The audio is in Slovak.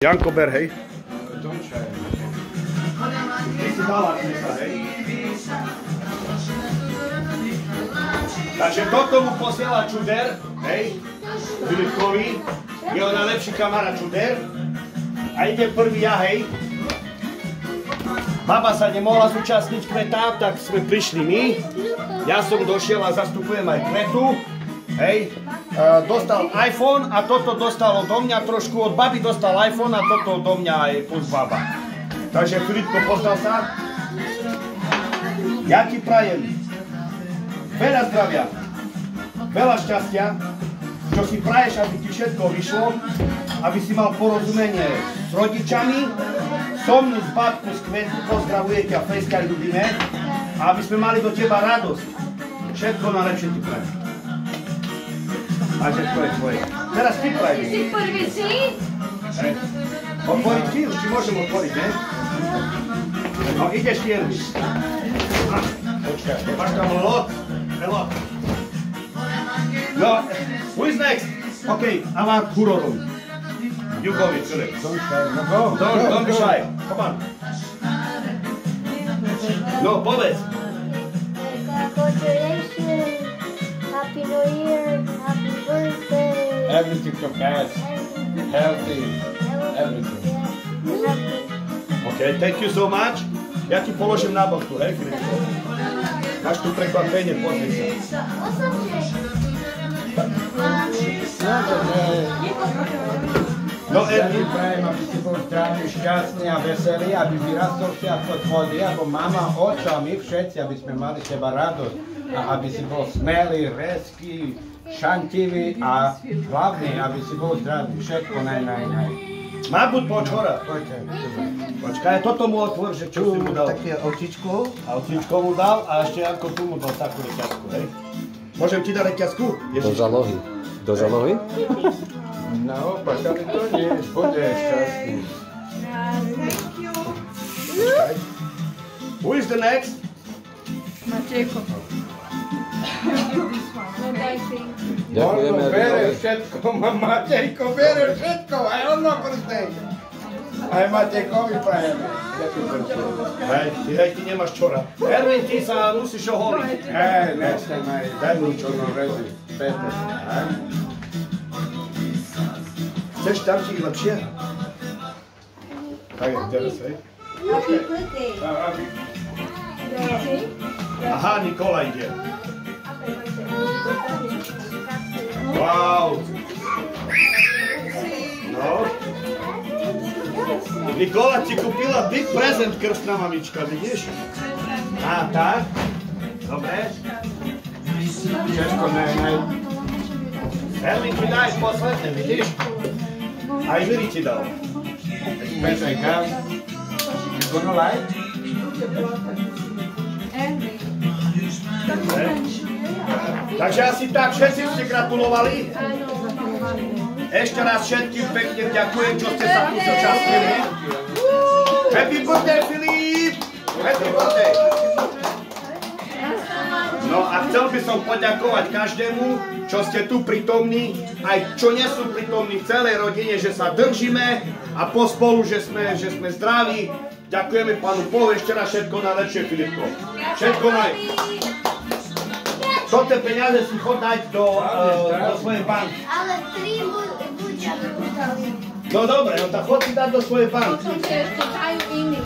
Janko, ber, hej. Ty si dala dneska, hej. Takže toto mu posiela Čuder, hej, Filipkovi, jeho najlepší kamarát Čuder. A ide prvý ja, hej. Baba sa nemohla zúčastniť kveta, tak sme prišli my. Ja som došiel a zastupujem aj kvetu, hej. Dostal iPhone a toto dostal odo mňa trošku, od baby dostal iPhone a toto odo mňa aj plus baba. Takže Filipko, poznal sa. Ja ti prajem veľa zdravia, veľa šťastia, čo si praješ, aby ti všetko vyšlo, aby si mal porozumenie s rodičami, so mnou z babku z kvetu, pozdravuje ťa, fejskaj ľubíme, a aby sme mali do teba radosť. Všetko najlepšie ti prajem. A všetko je tvoje. Teraz ty prajem. Si prvý si? Otvoriť ti? Už ti môžem otvoriť, ne? No, ideš tiermi. Počkaj, máš tam lot? Hello. No, who is next? Okay, I want Kurorum. You go with Philip. Don't be shy. Come on. No, povedz. Congratulations. Happy New Year. Happy birthday. Everything to pass. Healthy. Everything. Okay, thank you so much. Ja ti položím na boku, hej, Filipko. Máš tu prekvapenie, pozri sa. No, Erwin, prajem, aby si bol zdravý, šťastný a veselý, aby vyrastol si ako tvoj, ako mama, oco a my všetci, aby sme mali teba radosť. A aby si bol smelý, rezký, šantivý a hlavný, aby si bol zdravý. Všetko naj. Má buď počhora. Počkaj, toto mu otvor, že čo si mu dal. Také autíčko. Autíčko mu dal a ešte Janko tu mu dal takú reťazku, hej. Môžem ti dať reťazku? Do zálohy. Do zálohy? No, ale to nie, bude šťastný. Who is the next? Matejko. Ďakujeme. Bere všetko, Matejko, bere všetko, aj on má prstej. Aj Matejkovi prajeme. Hej, ty nemáš čora. Erwin, ty sa musíš oholiť. Hej, nechcem aj, daj mu čo no rezi. Peter. Chceš tamčík lepšie? Tak je, teraz, hej. Happy birthday. Aha, Nikola ide. Wow. No. Nikola ti kúpila big present, krstná mamička, vidíš? Á, tak? Dobre. Všetko naj. Erwin ti daj posledné, vidíš? Aj Viri ti dal. Peter, kam? You gonna like? Takže asi tak, všetci ste gratulovali. Ešte raz všetkým pekne ďakujem, čo ste sa tu zúčastnili. Happy birthday, Filip! Happy birthday! No a chcel by som poďakovať každému, čo ste tu prítomní, aj čo nie sú prítomní v celej rodine, že sa držíme a pospolu, že sme zdraví. Ďakujeme Pánu Bohu, ešte raz všetko najlepšie, Filipko. Všetko Toto peniaze si chod dať do svojej banky. Ale 3 buďa. No dobre, no tak chod si dať do svojej banky. Potom si ešte dajú iní.